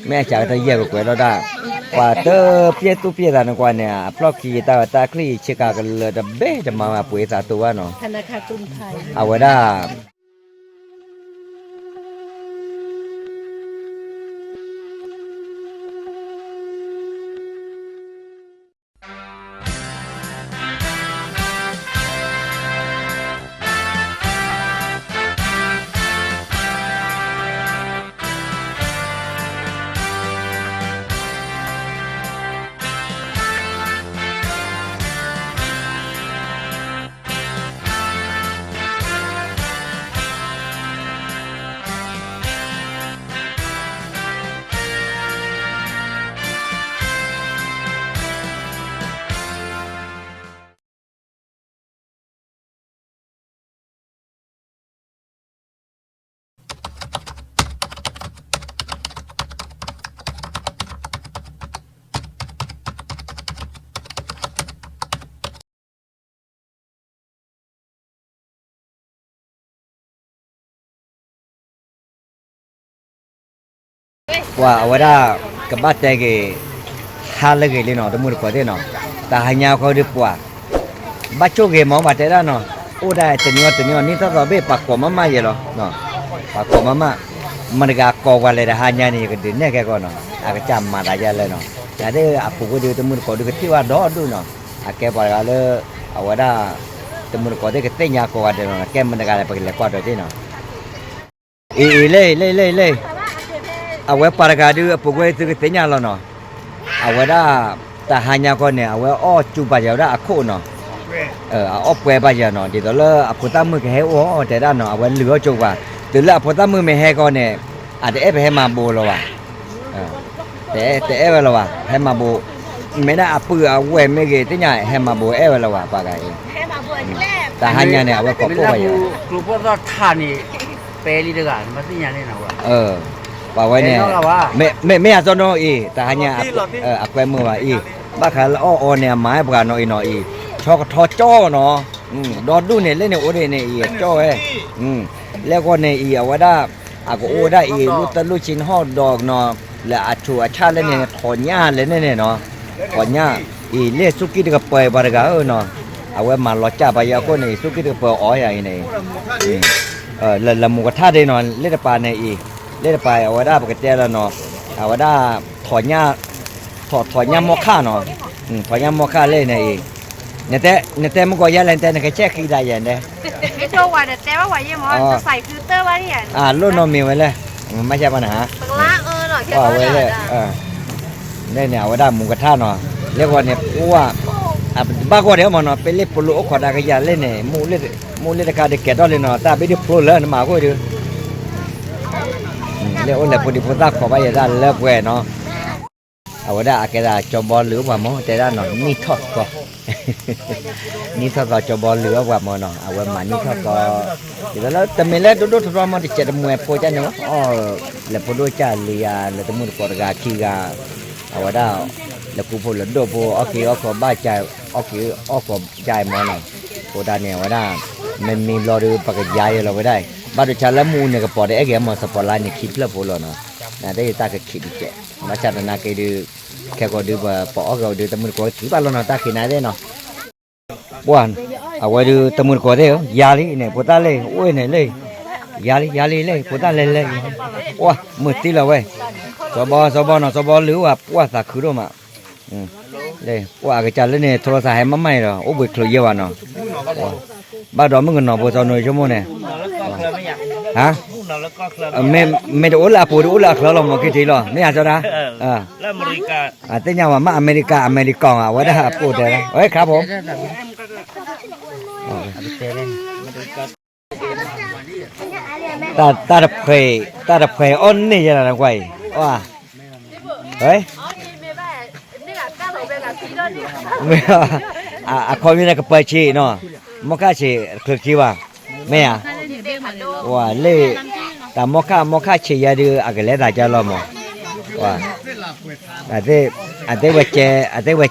แม่จากตะเยี่ยก็กวยเราได้ว่าเตอเปียตุเปียตานกว่าเนี่ยพลอกขี้ตาคลี่เชกากันเลยจะเบ้จะมาป่วยสาตัวเนาะธนาคารกรุงไทยเอาไว้ได้ว่าเอาไว้ได้กับบ้านแต่เกฮาเลเกเลยเนาะตะมุรกว่าเด้เนาะตาหายาเขาดีกว่าบ้านโชเกมองมาแต่ละเนาะโอ้ได้แต่เนี้ยนี่ถ้าเราเบ้ปากกว่ามาเยอะเนาะปากกว่ามามันก็กอกันเลยหายานี่ก็เดินเนี่ยแกก็เนาะอาก็จำมาได้เยอะเลยเนาะแต่เด้อปุ๊กเดียวตะมุรกว่าดูก็ที่ว่าดอดูเนาะอาแกบอกว่าเลยเอาไว้ได้ตะมุรกว่าเด้ก็เต้นยากว่าเด้เนาะแกมันก็เลยไปเลยกว่าเด้เนาะเลยเอาไว้ปารากาดูปุ๊กเด้ก็เต้นยากแล้วเนาะเอาไว้ได้แต่หายาก็เนี่ยเอาไว้อ้อจูบไปเอาได้อะโคเนาะอ้อเปไปเยอะเนาะเดี๋ยวแล้วปุ๊ตามือก็ให้อ้อแต่ด้านเนาะเอาไว้เหลือจูบว่าเดี๋ยวแล้วปุ๊ตามือไม่ให้ก็เนี่ยอาจจะไปให้มาโบแล้วว่ะแต่แล้วว่ะให้มาโบไม่ได้ปื้อเอาไว้ไม่เกยที่ไหนให้มาโบแล้วว่ะปากไก่แต่หายาเนี่ยเอาไว้กอบโป้ไปเยอะกลุ่มพวกเราท่านี่เปรีเดือนมาที่ยังนี่นะวะป่าไว้เนี่ยไม่อาจจะน้อยแต่หายาอักไว้มือว่าบ้าขาละอ้อเนี่ยหมายปากน้อยชอกทอจ้อเนาะดอดูเนี่ยเล่นเนี่ยโอเดเนี่ยจ้อแล้วก็เนี่ยเอาไว้ได้อาก็โอได้ลูกตะลูกชิ้นห่อดอกเนาะและอาชัวชาเล่นเนี่ยถอนหญ้าเล่นเนี่ยเนาะถอนหญ้าเลี้ยสุกี้ก็เปิดบาร์กาเนาะเอาไว้มาล้อจ่าไปยาก็เนี่ยสุกี้ก็เปิดอ้อยอย่างนี้ละหมูกระทะได้นอนเล่นปลาเนี่ยเล่นไปเอาไว้ได้ปกติแล้วเนาะเอาไว้ได้ถอนหญ้ามอค่าเนาะถอนหญ้ามอค่าเล่นเนี่ยแต่มันก็ยังเล่นแต่เนี่ยแค่ขี้ได้ยังได้ไม่โชว์ว่าแต่ว่ายังมอจะใส่ฟิลเตอร์ไว้เนี่ยรุ่นนมีไว้เลยไม่ใช่ปัญหาละหน่อยแค่ไว้เลยเนี่ยเอาไว้ได้หมูกระทะเนาะเรียกว่าเนี่ยว่าบ้าก็เดี๋ยวมันเนาะเป็นเล็บปลุกขอได้ก็อย่าเล่นเนี่ยมูเล่นการเด็กแก่ดอเลยเนาะแต่ไม่ได้ปลุกเลยมาก็ดูเรียกว่าแหละพอดีพอตาขอไปอย่าได้เลิกแหวนเนาะเอาไว้ได้อาแกได้จอบอลหรือว่าหมอแต่ได้เนาะนี่ทอดก็นี่ทอดก็จอบอลหรือว่าหมอเนาะเอาไว้มานี่ทอดก็เดี๋ยวแล้วแต่ไม่เล่นดูทรมานที่จะมวยโปรจันเนาะแล้วพอดูจ่าเลียแล้วแต่มือปอดกาขี้กาเอาไว้ได้แล้วกูพูดแล้วดูพูโอเคขอบ้าใจโอเคขอใจหมอเนาะโปรดาเนี่ยไว้ได้มันมีรอดูปากใหญ่เราไว้ได้บ้านดูชาละมูเนี่ยก็ปอดไอ้แกมอสปอร์ไลน์เนี่ยคิดแล้วพูดแล้วเนาะน่าได้ตาก็คิดแกมาชาตินาเกดูแค่ก็ดูว่าปอก็ดูตะมุนก็ถือบ้านเราเนาะตาขี้นาได้เนาะบ้านเอาไว้ดูตะมุนก็ได้ยาลีเนี่ยพูดตาเลยโอ้ยเนี่ยเลยยาลีเลยพูดตาเลยว้ามืดตีแล้วเว้ยสบเนาะสบหรือว่าว่าสักคือรู้มาเลยว่าก็จะเล่นเนี่ยโทรศัพท์ให้มาใหม่เนาะโอ้บุยคลุยเยอะวะเนาะบ้านเราเมื่อเนาะพอจะหน่อยชั่วโมงเนี่ยฮะไม่ได้อุลาปูอุลาคลอลมาคิดทีหรอไม่อาจจะนะแล้วอเมริกาแต่ยังว่ามาอเมริกาไว้ได้พูดได้เฮ้ยครับผมตาดับเพลอ้นนี่จะอะไรไว้ว่าเฮ้ยคนมีอะไรก็ไปชี้เนาะมอค่าชี้คือชี้ว่าไม่อะว่าเล่แต่มอค่าชี้ยาดูอะไรเล่ได้จะรอมั้งว่าอันเว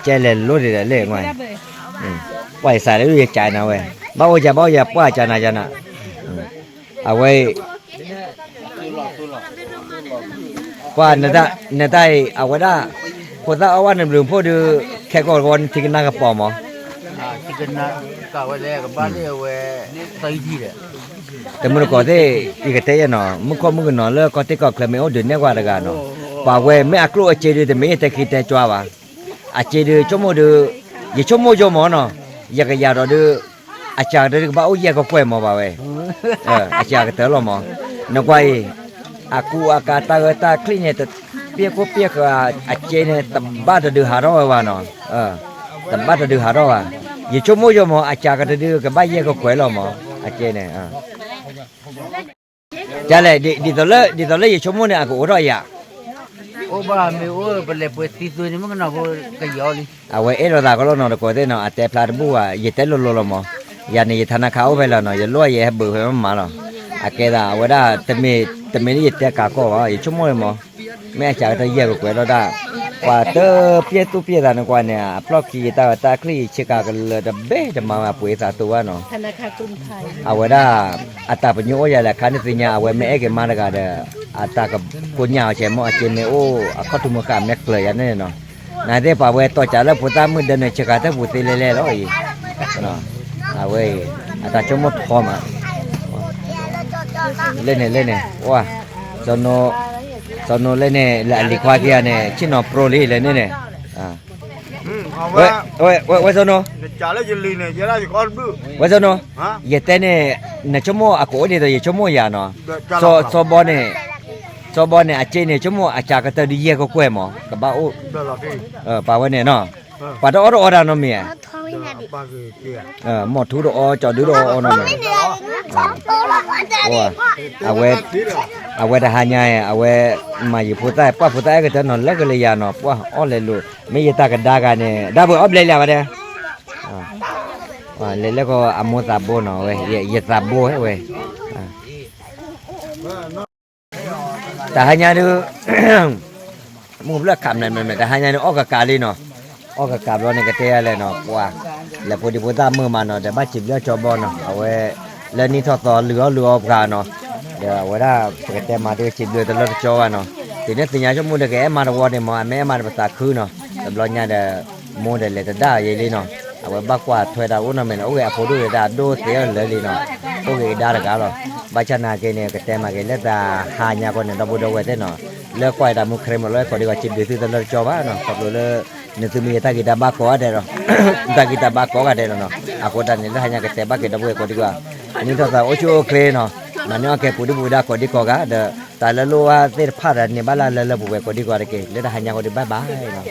ชเลยรู้ดีเลยเล่ไงไว้ใส่แล้วดูใจนะเว้ยบ้าอย่าป้าจานะเอาไว้ ว่านาได้เอาว่าได้พอถ้าเอาว่าหนึ่งหรือพอดูแค่ก่อนที่กันนั่งกับปอมอ๋อ ที่กันนะกะว่าแล้วกับบ้านเนี่ยเว้ไตที่แหละ แต่มันก็ได้อีกแต่ยังเนาะมึงก็มึงก็นอนเลิกก็ที่ก็เคลมเอาเดือนนี้กว่าละกันเนาะป่าเว้ไม่อักลัวเจดีแต่ไม่แต่คิดแต่จัววะอาเจดีชั่วโมงดูยี่ชั่วโมงชั่วโมงเนาะอยากจะยาเราดูอาจารย์ดูบ้าอุ้ยก็กล้วยมาบ่าเว้อาจารย์ก็เตลอมอนกไว้aku akata kata clean ya pia ko pia ka ache ne tempat de haro wa no tempat de haro wa ye chomo yo mo acha ka de ka ba ye ko kwai lo mo ache ne ja le di to le ye chomo ne aku ro ya โอ้บ้าไม่โอ้เป็นเลยเปิดตีตัวนี่มันก็น่าก็กระยอเลย awe ero da ko lo no ko de no ate pla de bu wa ye te lo mo ya ne ye thana kha o be lo no ye lo ye bu he ma lo akeda awe da te me ni te ka ko wa ye chomo le mo me acha ta ye ko kwai lo da wa te pie tu pie da no kwa ne plot ki ta kli chika ka le de be de ma pwe sa tu wa no ธนาคารกรุงไทย awe da ata panyo ya la kan ti nya awe me ke ma da de ata ka punya che mo ache me o akatu mo ka me kle ya ne no na de pa we to cha la puta mu de ne chika ta pu ti le lo yi no awe ata chomo tho ma le ne wa sono le ne la li kwa kia ne chino pro le ne we sono trả lời gì liền này, trả lời con bự, we sono hả? ye te ne chomo ako ni de ye chomo ya no so bo ne ache ne chomo acha ka ta di ye ko kwe mo ka ba o Đó là cái, pa we ne no pa do ora no mi ba cái kia, mo thu do cho du do no mi awe da hanya awe ma yi puta ka ta no la ka le ya no pa o le lu me ye ta ka da ga ne da bo ob le la ba de le ko amo ta bo no we ye ta bo we ta hanya du mu bla kam ne me ta hanya du o ka li no o ka lo ne ka te le no wa le po di puta mu ma no de ba chip le cho bo no awe le ni tho to lu ob ka no de wa da ka te ma de chip le to lo cho wa no ti ne ti nya cho mu de ke ma ro de ma me ma de ta khu no de lo nya de mu de le da ye le no awe ba kwa thwe da u no me no o ge a pho do da do te le le no o ge da ga lo ba cha na ke ne ke te ma ke le da ha nya ko ne da bo do we te no le kwa da mu kre mo le ko de ga chip de ti lo cho ba no ko lo ne tu mi ta ki da ba ko de ro ta ki da ba ko ga de no ako da ne hanya ke te ba ke da bo ko di ga ni to sa o chu kre no na ne ke ku di bu da ko di ko ga de ta le lo wa te pha da ne ba la le bu we ko di ko de ke le da hanya ko di bye bye no